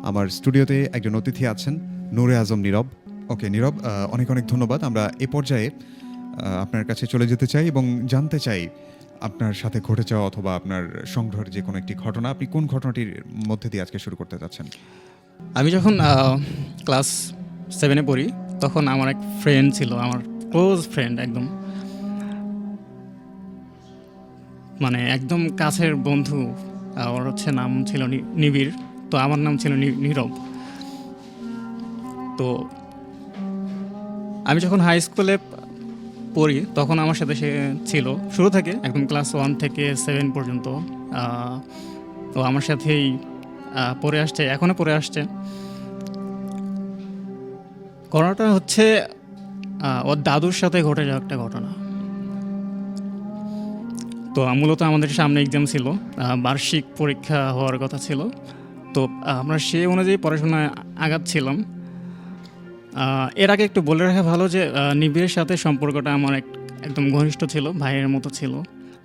আমার স্টুডিওতে একজন অতিথি আছেন, নূরে আজম নীরব। ওকে নীরব, অনেক অনেক ধন্যবাদ। আমরা এ পর্যায়ে আপনার কাছে চলে যেতে চাই এবং জানতে চাই আপনার সাথে ঘটে যাওয়া অথবা আপনার সংগ্রহের যে কোনো একটি ঘটনা, আপনি কোন ঘটনাটির মধ্যে দিয়ে আজকে শুরু করতে চাচ্ছেন? আমি যখন ক্লাস 7-এ পড়ি তখন আমার এক ফ্রেন্ড ছিল, আমার ক্লোজ ফ্রেন্ড, একদম মানে একদম কাছের বন্ধু। ওর নাম ছিল নিবিড়, তো আমার নাম ছিল নীরব। তো আমি যখন হাই স্কুলে পড়ি তখন আমার সাথে সে ছিল শুরু থেকে, একদম ক্লাস 1 থেকে 7 পর্যন্ত। তো আমার সাথেই পড়ে আসছে, এখনও পড়ে আসছে। ঘটনাটা হচ্ছে ওর দাদুর সাথে ঘটে যাওয়া একটা ঘটনা। তো মূলত আমাদের সামনে এক্সাম ছিল, বার্ষিক পরীক্ষা হওয়ার কথা ছিল। তো আমরা সেই অনুযায়ী পড়াশোনায় আগাচ্ছিলাম। এর আগে একটু বলে রাখা ভালো যে নিবিড়ের সাথে সম্পর্কটা আমার একদম ঘনিষ্ঠ ছিল, ভাইয়ের মতো ছিল।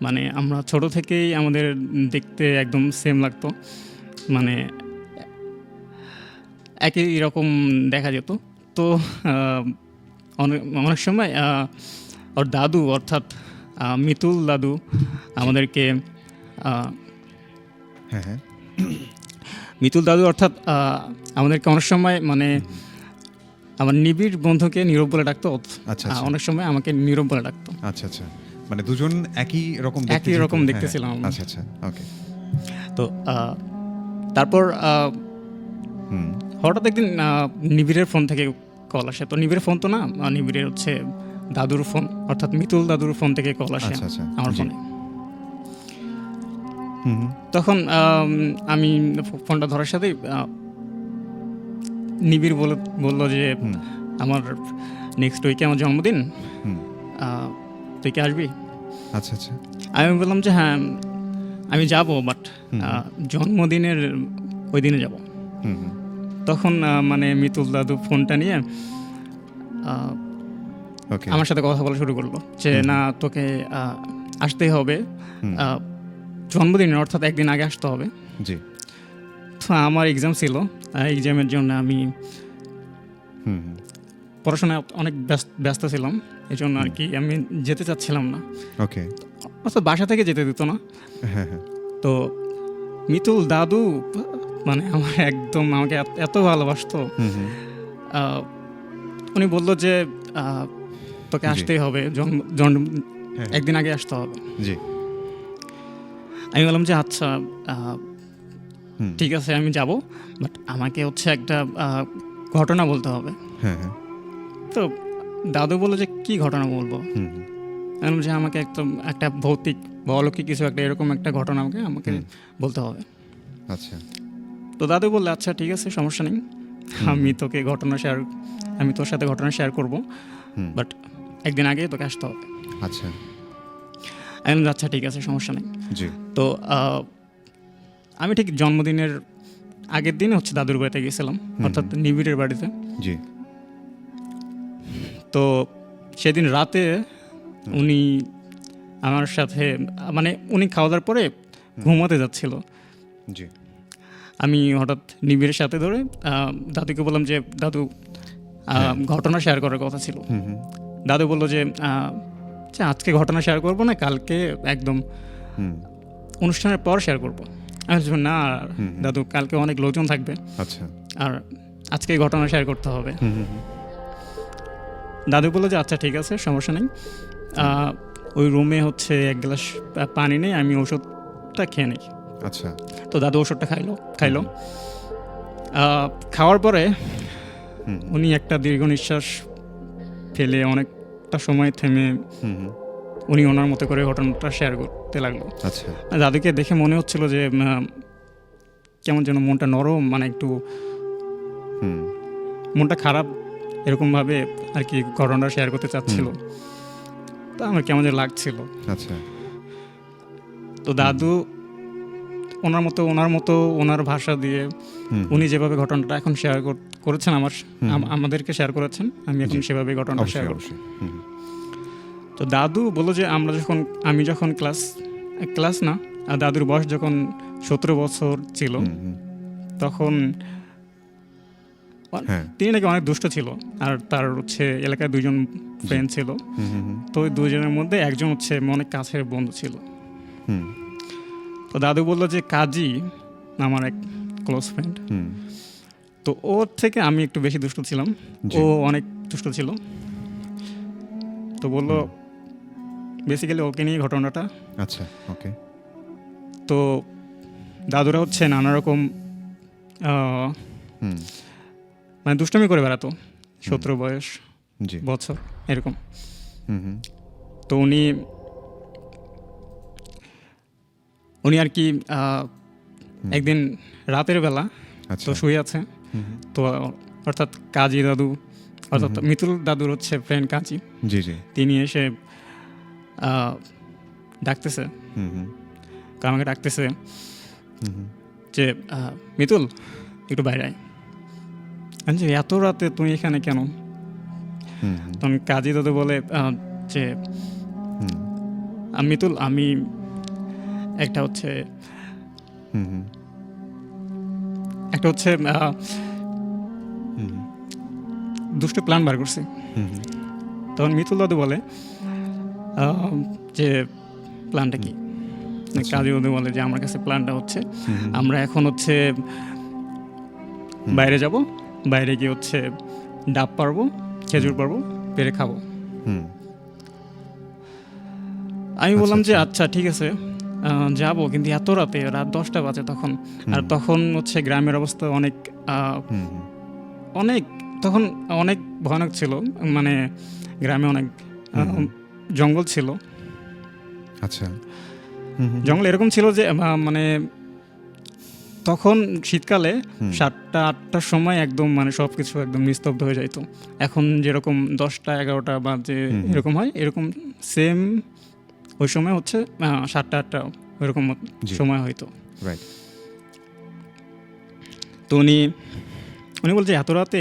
মানে আমরা ছোট থেকেই আমাদের দেখতে একদম সেম লাগতো, মানে একই রকম দেখা যেত। তো অনেক সময় ওর দাদু, অর্থাৎ মিতুল দাদু আমাদেরকে হ্যাঁ মিতুল দাদু অর্থাৎ আমাদেরকে অনেক সময়, মানে আমার নিবিড় বন্ধুকে নীরব বলে ডাকতো। আচ্ছা। অনেক সময় আমাকে নীরব বলে ডাকতো। আচ্ছা, মানে দুজন একই রকম দেখতেছিলাম। আচ্ছা, ওকে। তো তারপর হঠাৎ একদিন নিবিড়ের ফোন থেকে কল আসে। তো নিবিড়ের ফোন তো না, নিবিড়ের হচ্ছে দাদুর ফোন, অর্থাৎ মিতুল দাদুর ফোন থেকে কল আসে আমার ফোনে। তখন আমি ফোনটা ধরার সাথেই নিবিড় বলল যে আমার নেক্সট উইকে আমার জন্মদিন, তুই কি আসবি? আচ্ছা। আমি বললাম যে হ্যাঁ আমি যাব, বাট জন্মদিনের ওই দিনে যাব। তখন মানে মিতুল দাদু ফোনটা নিয়ে আমার সাথে কথা বলা শুরু করলো যে না, তোকে আসতেই হবে, জন্মদিনে অর্থাৎ একদিন আগে আসতে হবে। জি। তো আমার এক্সাম ছিল, এক্সামের জন্য আমি পড়াশোনায় অনেক ব্যস্ত ছিলাম, এই জন্য আর কি আমি যেতে চাচ্ছিলাম না। ওকে। অর্থাৎ বাসা থেকে যেতে দিত না। হ্যাঁ। তো মিতুল দাদু মানে আমার একদম আমাকে এত ভালোবাসতো, উনি বললো যে তোকে আসতেই হবে, একদিন আগে আসতে হবে। জি। আমি বললাম যে আচ্ছা ঠিক আছে আমি যাব, বাট আমাকে একটা ঘটনা বলতে হবে। হ্যাঁ। তো দাদু বললো যে কি ঘটনা বলবো? বললাম যে আমাকে একদম একটা ভৌতিক বা অলৌকিক কিছু একটা, এরকম একটা ঘটনা আমাকে বলতে হবে। আচ্ছা। তো দাদু বললে আচ্ছা ঠিক আছে, সমস্যা নেই, আমি তোর সাথে ঘটনা শেয়ার করব, বাট একদিন আগে তোকে আসতে হবে। আচ্ছা। আচ্ছা ঠিক আছে, সমস্যা নেই। জি। তো আমি ঠিক জন্মদিনের আগের দিনে দাদুর বাড়িতে গেছিলাম, অর্থাৎ নিবিড়ের বাড়িতে। জি। তো সেদিন রাতে উনি আমার সাথে, মানে উনি খাওয়া দাওয়ার পরে ঘুমাতে যাচ্ছিল। জি। আমি হঠাৎ নিবিড়ের সাথে ধরে দাদুকে বললাম যে দাদু ঘটনা শেয়ার করার কথা ছিল। দাদু বললো যে আজকে ঘটনা শেয়ার করবো না, কালকে একদম অনুষ্ঠানের পর শেয়ার করবো। আমি বলছি না দাদু, কালকে অনেক লোকজন থাকবে, আচ্ছা, আর আজকে ঘটনা শেয়ার করতে হবে। দাদু বললো যে আচ্ছা ঠিক আছে, সমস্যা নেই। ওই রুমে এক গ্লাস পানি নেই, আমি ওষুধটা খেয়ে নিই। আচ্ছা। তো দাদু ওষুধটা খাইলো। খাওয়ার পরে উনি একটা দীর্ঘ নিঃশ্বাস ফেলে অনেকটা সময় থেমে উনি ওনার মতো করে ঘটনাটা শেয়ার করতে লাগলো। আচ্ছা। দাদুকে দেখে মনে হচ্ছিল যে কেমন যেন মনটা নরম, মানে একটু মনটা খারাপ, এরকমভাবে আর কি ঘটনাটা শেয়ার করতে চাচ্ছিল। তো আমার কেমন যেন লাগছিল। আচ্ছা। তো দাদু ওনার ভাষা দিয়ে উনি যেভাবে ঘটনাটা এখন শেয়ার করেছেন আমাদেরকে শেয়ার করেছেন, আমি এখন সেভাবে ঘটনাটা শেয়ার করছি। তো দাদু বললো যে আমি যখন ক্লাস না, দাদুর বয়স যখন 17 বছর ছিল, তখন হ্যাঁ। তিনি নাকি অনেক দুষ্ট ছিল, আর তার হচ্ছে এলাকায় 2জন ফ্রেন্ড ছিল। তো ওই 2জনের মধ্যে একজন হচ্ছে অনেক কাছের বন্ধু ছিল। হুম তো দাদু বললো যে কাজী আমার এক ক্লোজ ফ্রেন্ড, হুম তো ওর থেকে আমি একটু বেশি দুষ্ট ছিলাম, জি। ও অনেক দুষ্ট ছিল। তো বললো বেসিক্যালি ওকে নিয়ে ঘটনাটা। আচ্ছা, ওকে। তো দাদুরা হচ্ছে নানা রকম হুম মানে দুষ্টমি করে বেড়াতো, 17 বয়স জি। বছর এরকম। হুম হুম তো উনি আর কি একদিন রাতের বেলা আচ্ছা। তো শুয়ে আছে, তো অর্থাৎ কাজী দাদু, অর্থাৎ মিতুল দাদুর হচ্ছে ফ্রেন্ড কাজী, জি জি। তিনি এসে ডাকতেছে, হুম হুম আমাকে ডাকতেছে হুম যে মিতুল একটু বাইরে আয়। আমি যে এত রাতে তুমি এখানে কেন? হুম তখন কাজী দাদু বলে যে হুম মিতুল আমি একটা হচ্ছে হুম হুম হুম দুষ্ট প্ল্যান বার করছি। হুম তখন মিতুল দাদু বলে যে প্ল্যানটা কি? কাজী দাদু বলে যে আমার কাছে প্ল্যানটা হচ্ছে আমরা এখন হচ্ছে বাইরে যাব, বাইরে গিয়ে হচ্ছে ডাব পারবো, খেজুর পারবো, পেরে খাবো। হুম আমি বললাম যে আচ্ছা ঠিক আছে যাবো, কিন্তু এত রাতে, রাত 10টা বাজে তখন। আর তখন হচ্ছে গ্রামের অবস্থা অনেক অনেক তখন অনেক ভয়ানক ছিল, মানে গ্রামে অনেক জঙ্গল ছিল। আচ্ছা। জঙ্গল এরকম ছিল যে মানে তখন শীতকালে 7টা 8টার সময় একদম মানে সব কিছু একদম নিস্তব্ধ হয়ে যাইতো। এখন যেরকম 10টা 11টা বাজে এরকম হয়, এরকম সেম ওই সময় হচ্ছে 7টা 8টা ওইরকম সময় হয়তো। রাইট। তো উনি বলছে এত রাতে,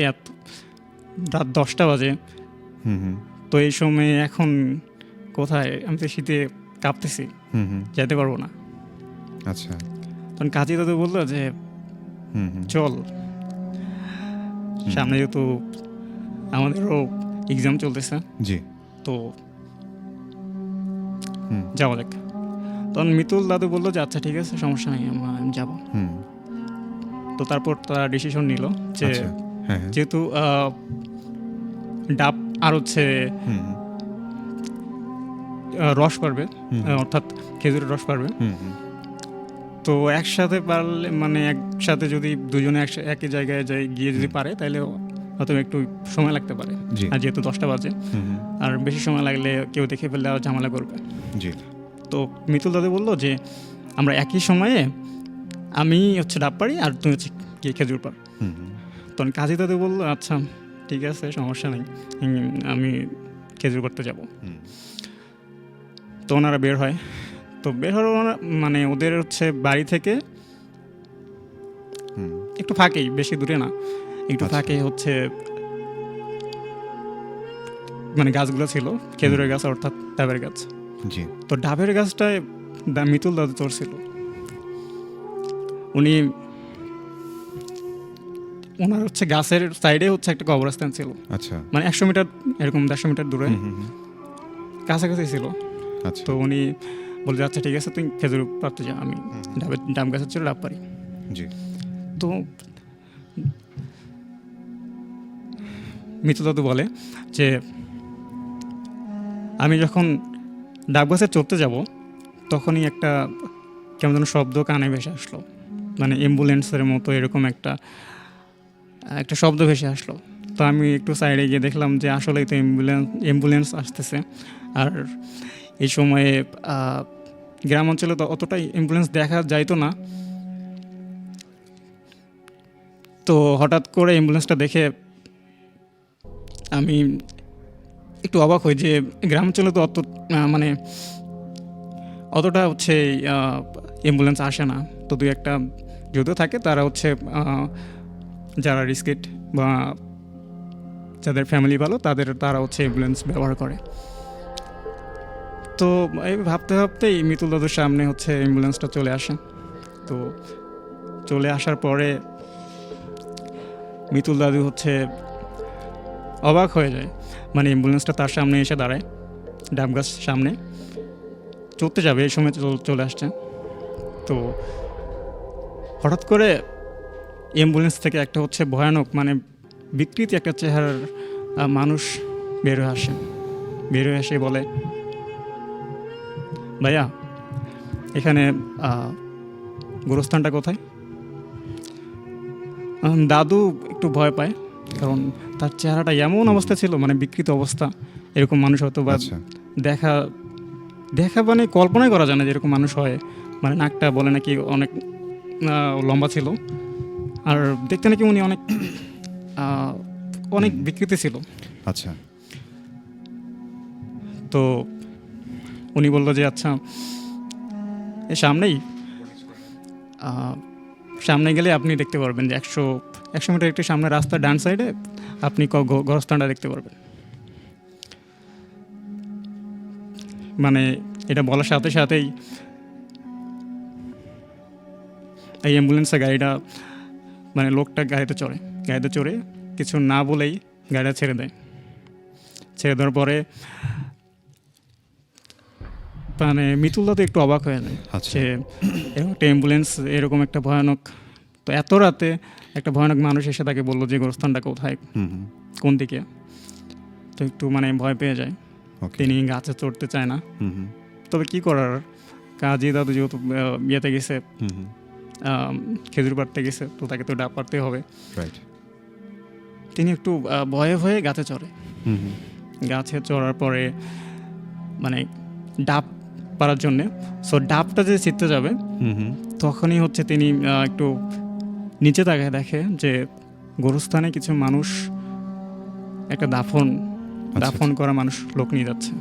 রাত 10টা বাজে, তো এই সময় এখন কোথায়? আমি তো শীতে কাঁপতেছি, যেতে পারবো না। আচ্ছা। তখন কাজী দাদু বললো যে চল, সামনে যেহেতু আমাদেরও এক্সাম চলতেছে, জি। তো যাওয়া যাক। তখন মিতুল দাদু বললো যে আচ্ছা ঠিক আছে, সমস্যা নেই, আমি যাবো। তো তারপর তারা ডিসিশন নিল যে যেহেতু ডাব আর হচ্ছে রস পারবে, অর্থাৎ খেজুরের রস পারবে, তো একসাথে পারলে মানে একসাথে যদি দুজনে একই জায়গায় গিয়ে যদি পারে তাহলে হয়তো একটু সময় লাগতে পারে। আর যেহেতু 10টা বাজে, আর বেশি সময় লাগলে কেউ দেখে ফেললে আর ঝামেলা করবে। তো মিতুল দাদু বললো যে আমরা একই সময়ে, আমি হচ্ছে ডাব পারি আর তুমি হচ্ছে গিয়ে খেজুর পার। তখন কাজী দাদু বললো আচ্ছা ঠিক আছে, সমস্যা নেই, আমি খেজুর করতে যাব। তো ওনারা বের হয়। তো বের হওয়ার মানে ওদের হচ্ছে বাড়ি থেকে একটু ফাঁকেই, বেশি দূরে না, একটু ফাঁকে হচ্ছে মানে গাছগুলো ছিল, খেজুরের গাছ অর্থাৎ ডাবের গাছ। তো ডাবের গাছটায় মিতুল দাদু চড়ছিল। ওনার হচ্ছে গাছের সাইডে হচ্ছে একটা কবরস্থান ছিল, মানে 100 মিটার এরকম 150 মিটার দূরে কাছাকাছি ছিল। তো উনি বলছে আচ্ছা ঠিক আছে, তুই খেজুর পারতে যা, আমি ডাব গাছের ছিল ডাব পারি। তো মিতুল দাদু বলে যে আমি যখন ডাব গাছে চড়তে যাব তখনই একটা কেমন যেন শব্দ কানে ভেসে আসলো, মানে অ্যাম্বুলেন্সের মতো এরকম একটা শব্দ ভেসে আসলো। তো আমি একটু সাইডে গিয়ে দেখলাম যে আসলেই তো অ্যাম্বুলেন্স আসতেছে। আর এই সময়ে গ্রাম অঞ্চলে তো অতটাই অ্যাম্বুলেন্স দেখা যাইতো না। তো হঠাৎ করে অ্যাম্বুলেন্সটা দেখে আমি একটু অবাক হই যে গ্রাম অঞ্চলে তো মানে অতটা হচ্ছে অ্যাম্বুলেন্স আসে না। তো দুই একটা যদিও থাকে, তারা হচ্ছে যারা রিস্কেট বা যাদের ফ্যামিলি ভালো তারা হচ্ছে অ্যাম্বুলেন্স ব্যবহার করে। তো এই ভাবতে ভাবতেই মিতুল দাদুর সামনে হচ্ছে অ্যাম্বুলেন্সটা চলে আসে। তো চলে আসার পরে মিতুল দাদু হচ্ছে অবাক হয়ে যায়, মানে অ্যাম্বুলেন্সটা তার সামনে এসে দাঁড়ায়, ডাব গাছ সামনে চলতে যাবে এই সময় চলে আসছে। তো হঠাৎ করে অ্যাম্বুলেন্স থেকে একটা হচ্ছে ভয়ানক মানে বিকৃতি একটা চেহারার মানুষ বের হয়ে আসে। বের হয়ে এসে বলে, ভাইয়া এখানে গোরস্থানটা কোথায়? দাদু একটু ভয় পায়, কারণ তার চেহারাটা এমন অবস্থা ছিল, মানে বিকৃত অবস্থা। এরকম মানুষ হয়তো বা আচ্ছা দেখা দেখা মানে কল্পনাই করা যায় না যে এরকম মানুষ হয়। মানে নাকটা বলে নাকি অনেক লম্বা ছিল, আর দেখতে নাকি উনি অনেক অনেক বিকৃতি ছিল। আচ্ছা তো উনি বললো যে আচ্ছা এই সামনে গেলে আপনি দেখতে পারবেন যে 100 মিটার একটু সামনে রাস্তার ডান সাইডে আপনি গোরস্থানটা দেখতে পারবেন। মানে এটা বলার সাথে সাথেই এই অ্যাম্বুলেন্সের গাড়িটা মানে লোকটা গাড়িতে চড়ে কিছু না বলেই গাড়িটা ছেড়ে দেয়। ছেড়ে দেওয়ার পরে মানে মিতুল তো একটু অবাক হয়ে যায় আচ্ছা। যে এরকম একটা অ্যাম্বুলেন্স, এরকম একটা ভয়ানক, তো এত রাতে একটা ভয়ানক মানুষ এসে তাকে বললো যে গোরস্থানটা কোথায়, কোন দিকে। তো একটু মানে ভয় পেয়ে যায়। ওকে তিনি গাছে চড়তে চায় না, তবে কি করার, কাজী দাদু যেহেতু ইয়েতে গেছে, খেজুর পাড়তে গেছে, তো তাকে তো ডাব পাড়তে হবে। রাইট তিনি একটু ভয়ে ভয়ে গাছে চড়ে। গাছে চড়ার পরে মানে ডাব পাড়ার জন্যে, সো ডাবটা যে ছিটতে যাবে তখনই হচ্ছে তিনি একটু নিচে তাকায় দেখে যে গোরস্থানে কিছু মানুষ একটা দাফন করা লোক নিয়ে যাচ্ছে।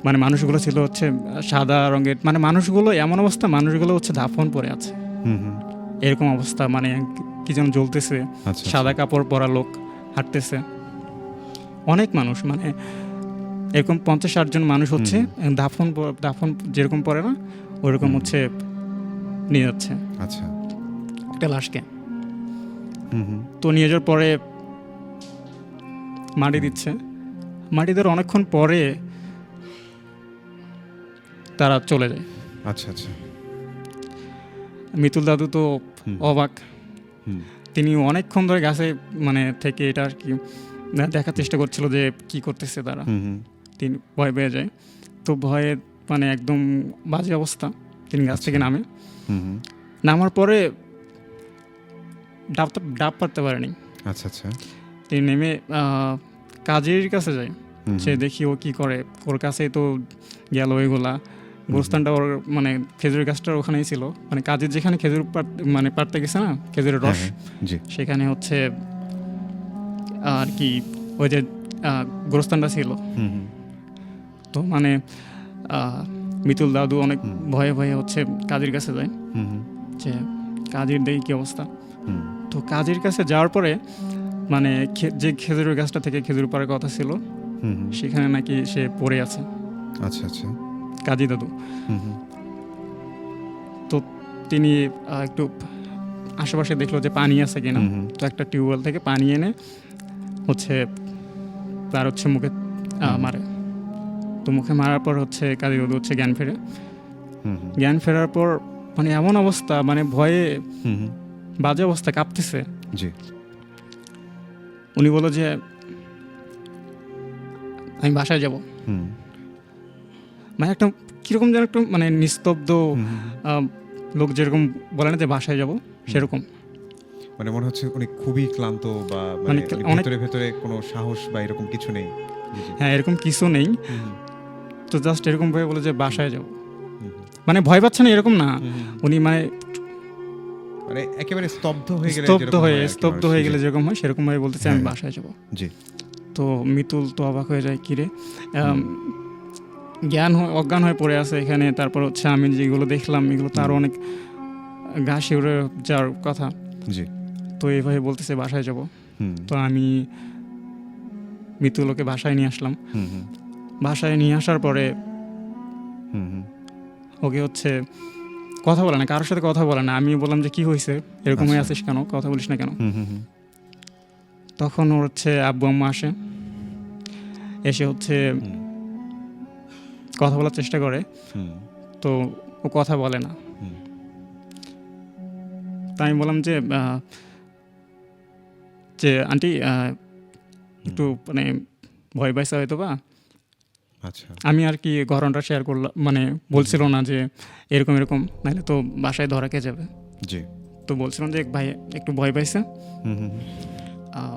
মানে মানুষগুলো ছিল হচ্ছে সাদা রঙের, মানে মানুষগুলো এমন অবস্থা, মানুষগুলো হচ্ছে দাফন পরে আছে এরকম অবস্থা, মানে কি যেন জ্বলতেছে। আচ্ছা সাদা কাপড় পরা লোক হাঁটতেছে, অনেক মানুষ, মানে এরকম 50-60 জন মানুষ হচ্ছে দাফন যেরকম পরে না ওইরকম হচ্ছে নিয়ে যাচ্ছে আচ্ছা একটা লাশকে। তো নিয়ে যাওয়ার পরে মাটি দিচ্ছে, মাটি দেওয়ার অনেকক্ষণ পরে তারা চলে যায়। আচ্ছা আচ্ছা মিতুল দাদু তো অবাক, তিনি অনেকক্ষণ ধরে গাছে মানে থেকে এটা আর কি দেখার চেষ্টা করছিল যে কি করতেছে তারা। তিনি ভয় পেয়ে যায়, তো ভয়ে মানে একদম বাজে অবস্থা, তিনি গাছ থেকে নামার পরে ডাব পারতে পারেনি। আচ্ছা আচ্ছা তিনি নেমে কাজের কাছে যায়, সে দেখি ও কি করে, ওর কাছেই তো গেল ওইগুলা, গোরস্থানটা ওর মানে খেজুরের গাছটার ওখানেই ছিল, মানে কাজের যেখানে খেজুর মানে পাড়তে গেছে না খেজুরের রস, সেখানে হচ্ছে আর কি ওই যে গোরস্থানটা ছিল। তো মানে মিতুল দাদু অনেক ভয়ে ভয়ে হচ্ছে কাজের কাছে যায়, যে কাজের দেখি কি অবস্থা। তো কাজের কাছে যাওয়ার পরে মানে যে খেজুরের গাছটা থেকে খেজুর পাড়ার কথা ছিল সেখানে নাকি সে পড়ে আছে। আচ্ছা আচ্ছা কাজী দাদু। তো তিনি একটু আশেপাশে দেখলো যে পানি আছে কিনা, তো একটা টিউবওয়েল থেকে পানি এনে হচ্ছে তার হচ্ছে মুখে মারে। তো মুখে মারার পর হচ্ছে কাজী দাদু হচ্ছে জ্ঞান ফেরার পর মানে এমন অবস্থা, মানে ভয়ে বাজে অবস্থা, কাঁপতেছে। উনি বলল যে আমি বাসায় যাব। মানে একটা কিরকম যেন একটু মানে নিস্তব্ধ লোক যেরকম বলে না যে বাসায় যাব, সেরকম। মানে মনে হচ্ছে উনি খুবই ক্লান্ত, বা মানে ভেতরে কোনো সাহস বা এরকম কিছু নেই। হ্যাঁ, এরকম কিছু নেই, তো জাস্ট এরকম ভাবে বলে যে বাসায় যাব। মানে ভয় পাচ্ছে না এরকম না, উনি মানে একেবারে স্তব্ধ হয়ে গেলে যেরকম হয় সেরকম ভাবে বলতেছে আমি বাসায় যাব। তো মিতুল তো অবাক হয়ে যায়, কিরে অজ্ঞান হয়ে পড়ে আছে এখানে। তারপর হচ্ছে আমি যেগুলো দেখলাম এগুলো তো আরো অনেক গা শিউরে যাওয়ার কথা। তো এইভাবে বলতেছে বাসায় যাব। তো আমি মিতুলকে বাসায় নিয়ে আসলাম। বাসায় নিয়ে আসার পরে ওকে হচ্ছে কথা বলে না, কারোর সাথে কথা বলে না। আমি বললাম যে কি হয়েছে, এরকম হয়ে আচ্ছা। আছিস কেন, কথা বলিস না কেন? হুম হুম হুম তখন ওর হচ্ছে আব্বু আম্মা আসে, এসে হচ্ছে হুম কথা বলার চেষ্টা করে, হুম তো ও কথা বলে না। হুম তাই আমি বললাম যে যে আন্টি একটু মানে ভয় পাইছে হয়তো বা। আচ্ছা। আমি আর কি ঘটনাটা শেয়ার করলাম, মানে বলছিল না যে এরকম এরকম, নাহলে তো বাসায় ধরা খেয়ে যাবে। জি। তো বলছিলাম যে ভাই একটু ভয় পাইছে, হুম হুম আহ,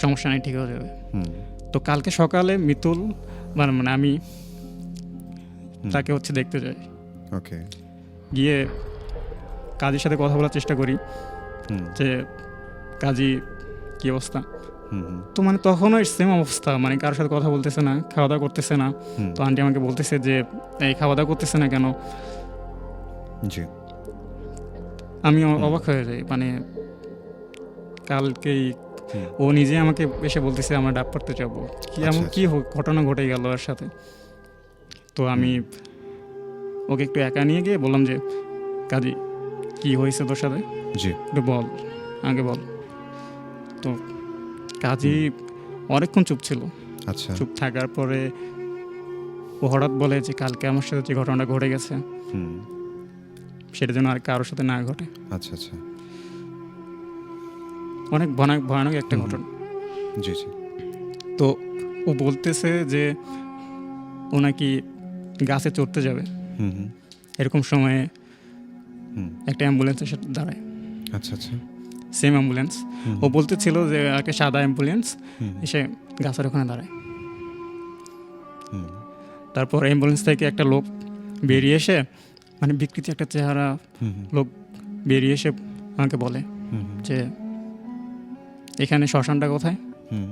সমস্যা নেই, ঠিক হয়ে যাবে। হুম তো কালকে সকালে মিতুল মানে মানে আমি হুম। তাকে হচ্ছে দেখতে যাই, ওকে। গিয়ে কাজীর সাথে কথা বলার চেষ্টা করি হুম যে কাজী কী অবস্থা। হুম হুম তো মানে তখনও সেম অবস্থা, মানে কারোর সাথে কথা বলতেছে না, খাওয়া দাওয়া করতেছে না। হুম। তো আন্টি আমাকে বলতেছে যে এই খাওয়া দাওয়া করতেছে না কেন? জি। আমি হুম। অবাক হয়ে যাই, মানে কালকেই হুম। ও নিজে আমাকে এসে বলতেছে আমরা ডাব পড়তে যাবো, কি এমন আচ্ছা, কি ঘটনা ঘটে গেল ওর সাথে। তো আমি ওকে একটু একা নিয়ে গিয়ে বললাম যে কাজী কি হয়েছে তোর সাথে, জি। একটু বল, আগে বল। তো কাজী অনেকক্ষণ চুপ ছিল। আচ্ছা। চুপ থাকার পরে ও হঠাৎ বলে যে কালকে আমার সাথে যে ঘটনাটা ঘটে গেছে হুম। সেটা যেন আর কারোর সাথে না ঘটে। আচ্ছা আচ্ছা। অনেক ভয়ানক ভয়ানক একটা হুম। ঘটনা। জি জি। তো ও বলতেছে যে ও নাকি গাছে চড়তে যাবে, হুম হুম এরকম সময়ে হুম। একটা অ্যাম্বুলেন্সের সাথে দাঁড়ায়, আচ্ছা আচ্ছা। Same ambulance. হুম ও বলতেছিল যে একটা সাদা অ্যাম্বুলেন্স হুম এসে গাছের ওখানে দাঁড়ায়। হুম তারপর অ্যাম্বুলেন্স থেকে একটা লোক বেরিয়ে এসে, মানে বিকৃতি একটা চেহারা হুম হুম লোক বেরিয়ে এসে আমাকে বলে হুম যে এখানে শ্মশানটা কোথায়? হুম।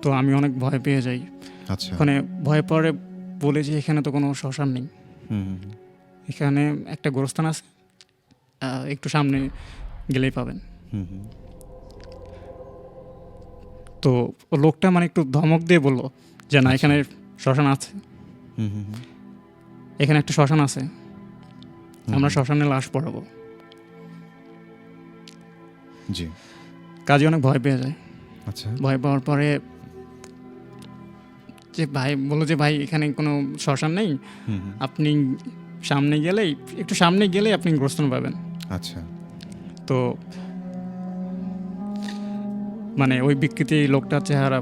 তো আমি অনেক ভয় পেয়ে যাই। আচ্ছা। ওখানে ভয় পড়ে বলে যে এখানে তো কোনো শ্মশান নেই, হুম হুম এখানে একটা গোরস্থান আছে, একটু সামনে গেলেই পাবেন। হুম হুম তো ও লোকটা মানে একটু ধমক দিয়ে বললো যে না, আচ্ছা। এখানে শ্মশান আছে, হুম হুম এখানে একটা শ্মশান আছে, আমরা হুম। শ্মশানে লাশ পড়াবো। জি। কাজে অনেক ভয় পেয়ে যায়। আচ্ছা। ভয় পাওয়ার পরে যে ভাই বললো যে ভাই এখানে কোনো শ্মশান নেই, হুম হুম। আপনি সামনে গেলেই, একটু সামনে গেলেই আপনি গোরস্থান পাবেন। আচ্ছা। তো মানে ওই বিকৃতি লোকটার চেহারা,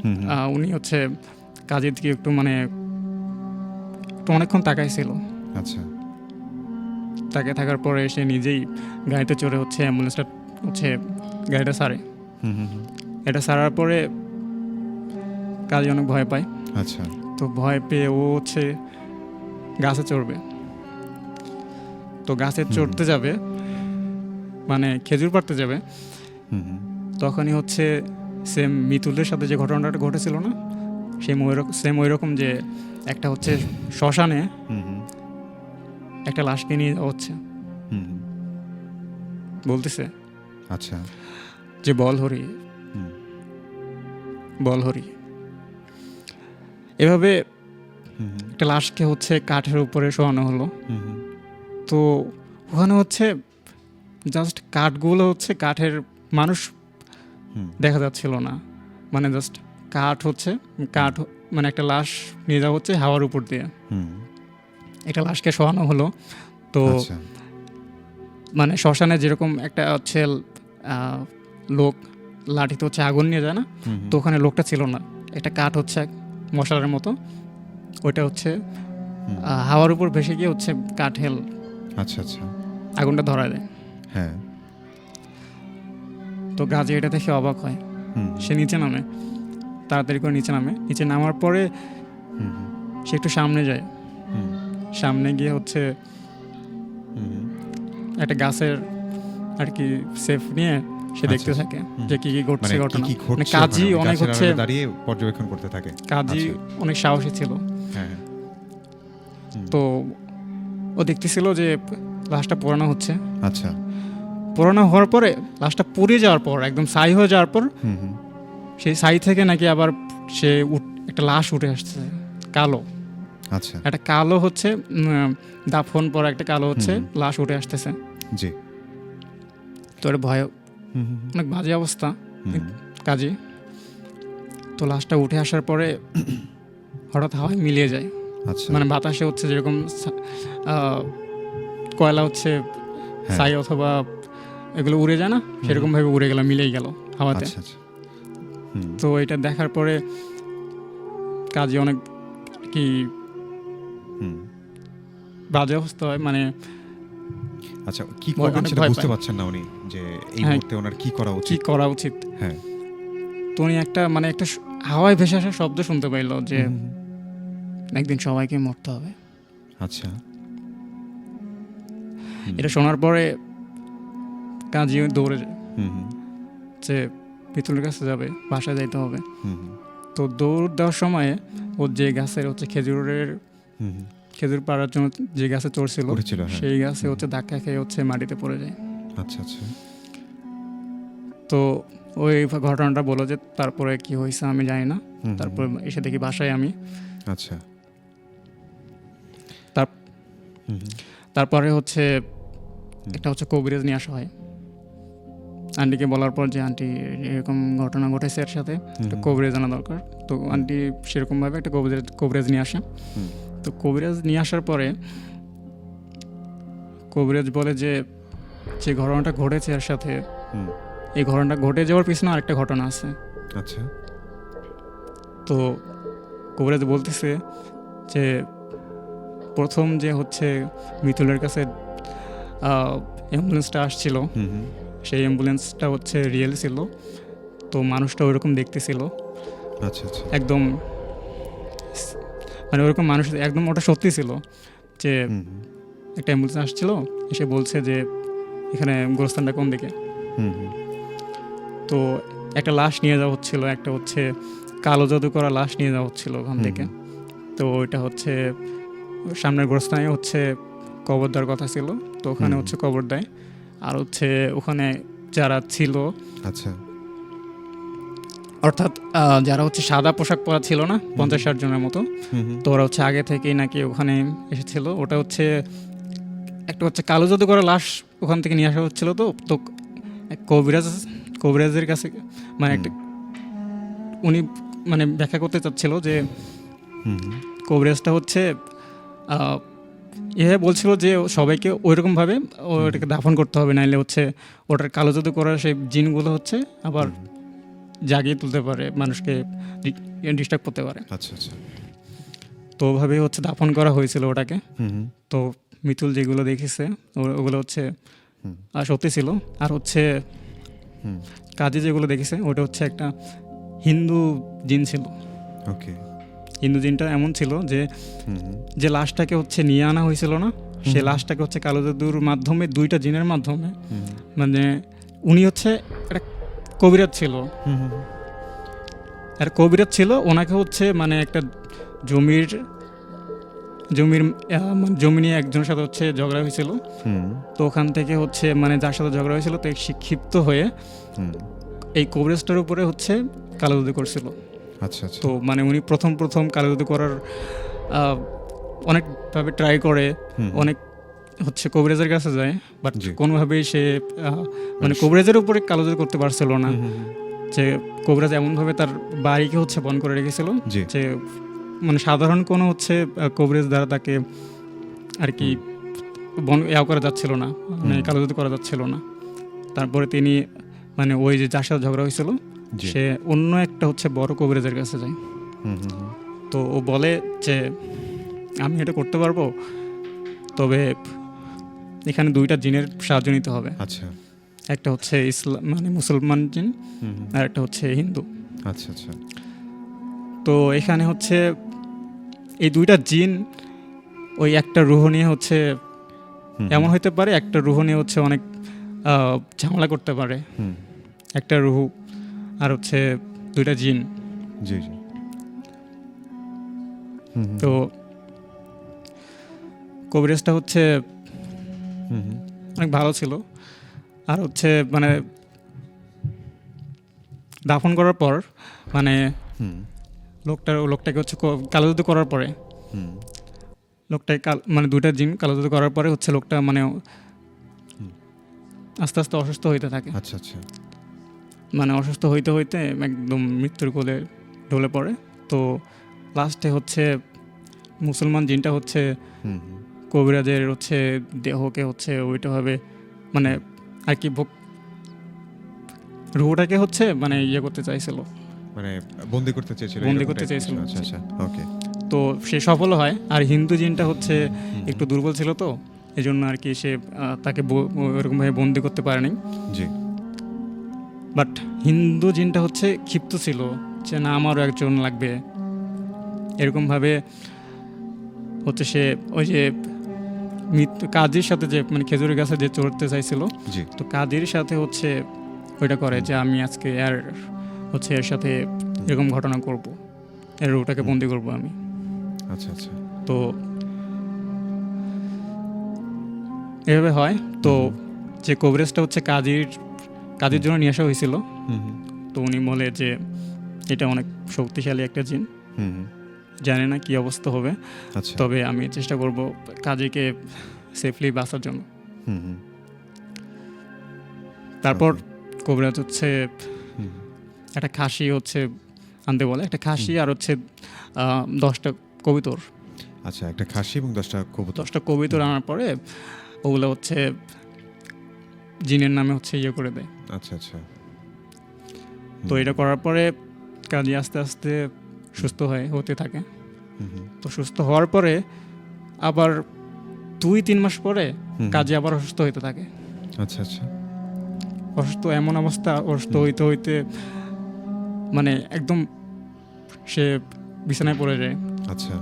হুম হুম উনি হচ্ছে কাজের দিকে একটু মানে একটু অনেকক্ষণ তাকাইছিল। আচ্ছা। তাকে থাকার পরে সে নিজেই গাড়িতে চড়ে হচ্ছে অ্যাম্বুলেন্সটা হচ্ছে গাড়িটা ছাড়ে। হুম হুম হুম। এটা ছাড়ার পরে কাজে অনেক ভয় পায়। আচ্ছা। তো ভয় পেয়ে ও হচ্ছে গাছে চড়বে। তো গাছে চড়তে যাবে, মানে খেজুর পাড়তে যাবে, হুম হুম তখনই হচ্ছে সেম মিতুলের সাথে যে ঘটনাটা ঘটেছিল না, সেম ওই রকম যে একটা হচ্ছে শ্মশানে হুম হুম একটা লাশকে নিয়ে যাওয়া হচ্ছে। হুম হুম। বলতেছে আচ্ছা। যে বল হরি, হুম বল হরি। এভাবে হুম হুম একটা লাশকে হচ্ছে কাঠের উপরে শোয়ানো হলো। হুম হুম তো ওখানে হচ্ছে জাস্ট কাঠগুলো হচ্ছে কাঠের, মানুষ হুম। দেখা যাচ্ছিল না, মানে জাস্ট কাঠ হচ্ছে কাঠ, মানে একটা লাশ নিয়ে যাওয়া হচ্ছে হাওয়ার উপর দিয়ে। হুম। একটা লাশকে শোয়ানো হলো। তো আচ্ছা। মানে শ্মশানে যেরকম একটা হচ্ছে লোক লাঠিতে হচ্ছে আগুন নিয়ে যায় না, হুম হুম তো ওখানে লোকটা ছিল না, একটা কাঠ হচ্ছে মশলার মতো, ওইটা হচ্ছে হুম। হাওয়ার উপর ভেসে গিয়ে হচ্ছে কাঠেল আচ্ছা আচ্ছা। আগুনটা ধরায় দেয়। হ্যাঁ। তো গাজী এটা দেখে অবাক হয়, হুম সে নিচে নামে, তাড়াতাড়ি করে নিচে নামে। নিচে নামার পরে হুম হুম সে একটু সামনে যায়, হুম সামনে গিয়ে হচ্ছে হুম। একটা গাছের আর কি সেফ নিয়ে সে দেখতে আচ্ছা, থাকে হুম। যে কি কি ঘটছে মানে কি ঘটনা। কি মানে ঘটছে কাজী ওখানে? অনেক গাছের হচ্ছে, আড়ালে দাঁড়িয়ে পর্যবেক্ষণ করতে থাকে। কাজী আচ্ছা। অনেক সাহসী ছিল। হ্যাঁ হ্যাঁ। হুম। তো ও দেখতেছিল যে লাশটা পোড়ানো হচ্ছে। আচ্ছা। পোড়ানো হওয়ার পরে লাশটা পুড়ে যাওয়ার পর, একদম ছাই হয়ে যাওয়ার পর, হুম হুম সেই ছাই থেকে নাকি আবার সে একটা লাশ উঠে আসছে, কালো। আচ্ছা, একটা কালো হচ্ছে দাফন পর একটা কালো হচ্ছে লাশ উঠে আসতেছে। জি। তো এটা ভয়, হুম, হুম, অনেক বাজে অবস্থা হুম, কাজে। তো লাশটা উঠে আসার পরে হঠাৎ হাওয়ায় মিলিয়ে যায়, আচ্ছা, মানে বাতাসে হচ্ছে যেরকম আহ, কয়লা হচ্ছে হ্যাঁ, ছাই অথবা এগুলো উড়ে যায় না, সেরকম ভাবে উড়ে গেল, মিলেই গেল হাওয়াতে। আচ্ছা, আচ্ছা, হুম, তো এটা দেখার পরে কাজে অনেক কি হুম। বাজে অবস্থা হয়, মানে আচ্ছা, কি করবেন অনেক সেটা ভয় বুঝতে পায়। পারছেন না উনি, যে এই হ্যাঁ, মুহূর্তে ওনার কি করা কি উচিত? করা উচিত। হ্যাঁ, তো উনি একটা মানে একটা হাওয়ায় ভেসে আসার শব্দ শুনতে পাইলো যে হুম, হুম, হুম। একদিন সবাইকে মরতে হবে। আচ্ছা, হুম, এটা শোনার পরে কাজী দৌড়ে যায় হুম, হুম, যে পিতুলের কাছে যাবে, বাসায় যাইতে হবে। হুম, হুম, তো দৌড় দেওয়ার সময় ওর যে গাছের হচ্ছে খেজুরের হুম, হুম। খেজুর পাড়ার জন্য যে গাছে চড়ছিল, উঠেছিল, হ্যাঁ। সেই গাছে হুম, হচ্ছে ধাক্কা খেয়ে হচ্ছে মাটিতে পড়ে যায়। আচ্ছা, আচ্ছা, তো ওই ঘটনাটা বলো যে তারপরে কি হয়েছে আমি জানি না। হুম, তারপরে এসে দেখি বাসায় আমি। আচ্ছা, তার- হুম, হুম, তারপরে হচ্ছে একটা হচ্ছে কবিরাজ নিয়ে আসা হয় আন্টিকে বলার পর যে আন্টি এরকম ঘটনা ঘটেছে এর সাথে, একটা হুম, কবিরাজ আনা দরকার। তো আন্টি সেরকমভাবে একটা কবিরাজ নিয়ে আসে। হুম, তো কবিরাজ নিয়ে আসার পরে কবিরাজ বলে যে যে ঘটনাটা ঘটেছে এর সাথে, হুম, এই ঘটনাটা ঘটে যাওয়ার পিছনে আরেকটা ঘটনা আছে। আচ্ছা, তো কবিরাজ বলতেছে যে প্রথম যে হচ্ছে মিতুলের কাছে অ্যাম্বুলেন্সটা আসছিল, হুম, হুম, সেই অ্যাম্বুলেন্সটা হচ্ছে রিয়েল ছিল। তো মানুষটা ওইরকম দেখতেছিল, আচ্ছা, আচ্ছা, একদম মানে ওরকম মানুষ, একদম ওটা সত্যি ছিল যে হুম, হুম, একটা অ্যাম্বুলেন্স আসছিল, এসে বলছে যে এখানে গোরস্থানটা কোন দিকে। হুম, হুম, তো একটা লাশ নিয়ে যাওয়া হচ্ছিল, একটা হচ্ছে কালো জাদু করা লাশ নিয়ে যাওয়া হচ্ছিল ওখান হুম, থেকে। তো ওইটা হচ্ছে সামনের গোরস্থানে হচ্ছে কবর দেওয়ার কথা ছিল, তো ওখানে হুম, হচ্ছে কবর দেয়। আর হচ্ছে ওখানে যারা ছিল, আচ্ছা, অর্থাৎ যারা হচ্ছে সাদা পোশাক পরা ছিল না 50-60 জনের মতো, হুম, হুম, তো ওরা হচ্ছে আগে থেকেই নাকি ওখানে এসেছিল। ওটা হচ্ছে একটা হচ্ছে কালো জাদু করা লাশ ওখান থেকে নিয়ে আসা হচ্ছিল। তো তো এক কবিরাজের কাছে মানে একটা উনি মানে ব্যাখ্যা করতে চাচ্ছিল যে হুম, হুম, কবিরাজটা হচ্ছে এভাবে বলছিল যে সবাইকে ওইরকমভাবে ওটাকে দাফন করতে হবে, নাইলে হচ্ছে ওটার কালো জাদু করার সেই জিনগুলো হচ্ছে আবার জাগিয়ে তুলতে পারে, মানুষকে ডিস্টার্ব করতে পারে। আচ্ছা, আচ্ছা, তো ওভাবেই হচ্ছে দাফন করা হয়েছিল ওটাকে। হুম, হুম, তো মিতুল যেগুলো দেখেছে ওগুলো হচ্ছে হুম, সত্যি ছিল। আর হচ্ছে হুম, কাজে যেগুলো দেখেছে ওটা হচ্ছে একটা হিন্দু জিন ছিল। ওকে, হিন্দু জিনটা এমন ছিল যে হুম, হুম, যে লাশটাকে হচ্ছে নিয়ে আনা হয়েছিল না, সে লাশটাকে হচ্ছে কালো জাদুর মাধ্যমে, দুইটা জিনের মাধ্যমে, হুম, মানে উনি হচ্ছে একটা কবিরাজ ছিল। হুম, হুম, আর কবিরাজ ছিল, ওনাকে হচ্ছে মানে একটা জমির জমির মানে জমি নিয়ে একজনের সাথে হচ্ছে ঝগড়া হয়েছিল। হুম, তো ওখান থেকে হচ্ছে মানে যার সাথে ঝগড়া হয়েছিল তো ক্ষিপ্ত হয়ে হুম, এই কবিরাজটার উপরে হচ্ছে কালো জাদু করছিল। আচ্ছা, আচ্ছা, তো মানে উনি প্রথম কালো জাদু করার অনেকভাবে ট্রাই করে, হুম, অনেক হচ্ছে কবিরাজের কাছে যায়, বাট জি, কোনোভাবেই সে মানে কবিরাজের উপরে কালো জাদু করতে পারছিল না। হুম, হুম, যে কবিরাজ এমনভাবে তার বাড়িকে হচ্ছে বন্ধ করে রেখেছিল জি, যে মানে সাধারণ কোনো হচ্ছে কবিরাজ দ্বারা তাকে আর কি ইয়াও করা যাচ্ছিল না, মানে কালো জাদু করা যাচ্ছিল না। তারপরে তিনি মানে ওই যে যার সাথে ঝগড়া হয়েছিল জি, সে অন্য একটা হচ্ছে বড় কবিরাজের কাছে যায়। হুম, হুম, হুম, তো ও বলে যে আমি এটা করতে পারবো, তবে এখানে দুইটা জিনের সাহায্য নিতে হবে। আচ্ছা, একটা হচ্ছে ইসলাম মানে মুসলমান জিন, হুম, হুম, আর একটা হচ্ছে হিন্দু। আচ্ছা, আচ্ছা, তো এখানে হচ্ছে এই দুইটা জিন ওই একটা রুহ নিয়ে হচ্ছে হুম, এমন হইতে পারে, একটা রুহ নিয়ে হচ্ছে অনেক ঝামেলা করতে পারে। হুম, একটা রুহ আর হচ্ছে দুইটা জিন। জি, জি, হুম, হুম, তো কবিরাজটা হচ্ছে হুম, হুম, অনেক ভালো ছিল। আর হচ্ছে মানে দাফন করার পর মানে হুম, লোকটাকে হচ্ছে কালো জাদু করার পরে হুম, লোকটাই মানে দুইটা জিন কালো জাদু করার পরে হচ্ছে লোকটা মানে আস্তে আস্তে অসুস্থ হইতে থাকে। আচ্ছা আচ্ছা। মানে অসুস্থ হইতে হইতে একদম মৃত্যুর কোলে ঢলে পড়ে। তো লাস্টে হচ্ছে মুসলমান জিনটা হচ্ছে হুম হুম। কবিরাজের হচ্ছে দেহকে হচ্ছে ওইটাভাবে মানে আর কি রুহটাকে হচ্ছে মানে ইয়ে করতে চাইছিল, মানে বন্দি করতে চেয়েছিল, বন্দি এরকম করতে type চেয়েছিল। কিছু। আচ্ছা আচ্ছা, ওকে। তো সে সফল হয়। আর হিন্দু জিনটা হচ্ছে একটু দুর্বল ছিল, তো এই জন্য আর কি সে তাকে ওরকমভাবে বন্দি করতে পারেনি। জি। বাট হিন্দু জিনটা হচ্ছে ক্ষিপ্ত ছিল যে না আমারও একজন লাগবে, এরকমভাবে হচ্ছে সে ওই যে কাজীর সাথে যে মানে খেজুরের গাছে যে চড়তে চাইছিল, জি। তো কাজীর সাথে হচ্ছে ওইটা করে যে আমি আজকে আর হচ্ছে এর সাথে এরকম ঘটনা করব, এর ওটাকে বন্দি করব আমি। আচ্ছা আচ্ছা। তো এভাবে হয়। তো যে কভারেজটা হচ্ছে কাজের জন্য নিয়ে আসা হয়েছিল, হুম হুম তো উনি বলে যে এটা অনেক শক্তিশালী একটা জিন, হুম হুম। জানি না কি অবস্থা হবে, আচ্ছা। তবে আমি চেষ্টা করব কাজীকে সেফলি বাঁচার জন্য। হুম হুম। তারপর Okay. কবিরাজ হচ্ছে হুম। একটা খাসি হচ্ছে আনতে বলে, একটা খাসি আর হচ্ছে 10টা কবিতর। আচ্ছা, একটা খাসি এবং 10টা কবুতর। 10টা কবিতর আনার পরে ওগুলো হচ্ছে জিনের নামে হচ্ছে ইয়ে করে দেয়। আচ্ছা আচ্ছা। তো এটা করার পরে কাজী আস্তে আস্তে সুস্থ হতে থাকে। হুম হুম তো সুস্থ হওয়ার পরে আবার 2-3 মাস পরে হুম। কাজী আবার অসুস্থ হইতে থাকে। আচ্ছা আচ্ছা। অসুস্থ এমন অবস্থা, অসুস্থ হইতে হইতে মানে একদম সে বিছানায় পড়ে যায়। আচ্ছা।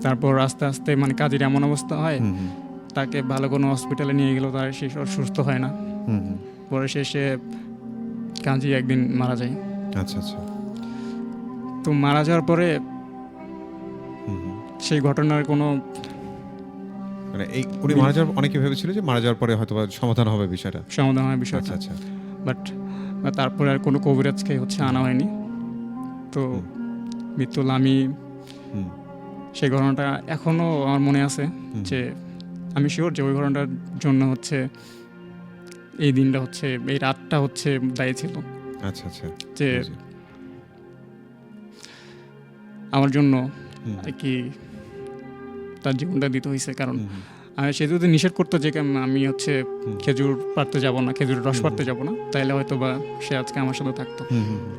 তারপর আস্তে আস্তে মানে কাজীর এমন অবস্থা হয়, হুম হুম তাকে ভালো কোনো হসপিটালে নিয়ে গেল, তার সে সুস্থ হয় না। হুম হুম। পরে শেষে কাজী একদিন মারা যায়। আচ্ছা আচ্ছা। তো মারা যাওয়ার পরে হুম হুম। সেই ঘটনার কোনো মানে এই উনি মারা যাওয়ার, অনেকে ভেবেছিল যে মারা যাওয়ার পরে হয়তো বা সমাধান হবে বিষয়টা। সমাধান হয় বিষয়টা, আচ্ছা আচ্ছা। বাট তারপরে আর কোনো কবিরাজকে হচ্ছে আনা হয়নি। তো মৃত্যুল আমি হুম সেই ঘটনাটা এখনও আমার মনে আছে, হুম। যে আমি শিওর যে ওই ঘটনাটার জন্য হচ্ছে এই দিনটা হচ্ছে এই রাতটা হচ্ছে দায়ী ছিল, আচ্ছা আচ্ছা। যে জি। আমার জন্য হুম আর কি তার জীবনটা দিতে হয়েছে। কারণ হুম হুম। সে যদি নিষেধ করতো যে আমি হচ্ছে হুম। খেজুর পাড়তে যাব না, খেজুরের রস হুম। পাড়তে যাব না, তাহলে হয়তো বা সে আজকে আমার সাথে থাকতো। হুম হুম হুম।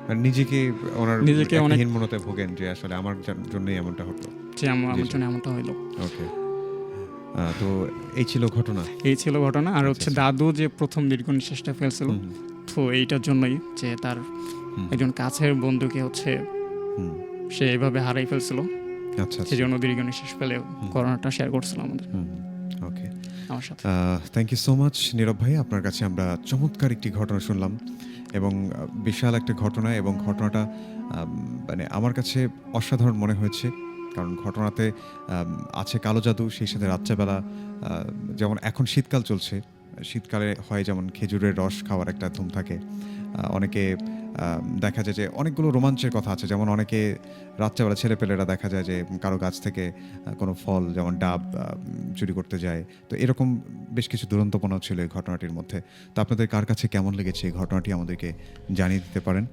আর নিজেকে ওনার নিজেকে একটা অনেক হীনমন্যতায় ভোগেন যে আসলে আমার জন্যই এমনটা হতো। যে আমার জি, জি। জন্য এমনটা হইলো। ওকে। তো এই ছিল ঘটনা। এই ছিল ঘটনা। আর আচ্ছা, হচ্ছে আচ্ছা। দাদু যে প্রথম দীর্ঘ নিঃশ্বাসটা ফেলছিল, হুম তো এইটার জন্যই যে তার হুম একজন কাছের বন্ধুকে হচ্ছে হুম। সে এইভাবে হারাই ফেলছিল, আচ্ছা আচ্ছা। সেই জন্য দীর্ঘ নিঃশ্বাস ফেলে ঘটনাটা শেয়ার করছিল আমাদের ওকে। আমার সাথে। থ্যাংক ইউ সো মাচ নীরব ভাই, আপনার কাছে আমরা চমৎকার একটি ঘটনা শুনলাম এবং বিশাল একটা ঘটনা, এবং ঘটনাটা মানে আমার কাছে অসাধারণ মনে হয়েছে। কারণ ঘটনাতে আছে কালো জাদু, সেই সাথে রাত্রেবেলা যেমন এখন শীতকাল চলছে, শীতকালে হয় যেমন খেজুরের রস খাওয়ার একটা ধুম থাকে। অনেকে দেখা যায় যে অনেকগুলো রোমাঞ্চের কথা আছে, যেমন অনেকে রাত্রেবেলা ছেলেপেলেরা দেখা যায় যে কারো গাছ থেকে কোনো ফল যেমন ডাব চুরি করতে যায়। তো এরকম বেশ কিছু দুরন্তপনাও ছিল এই ঘটনাটির মধ্যে। তো আপনাদের কার কাছে কেমন লেগেছে এই ঘটনাটি আমাদেরকে জানিয়ে দিতে পারেন।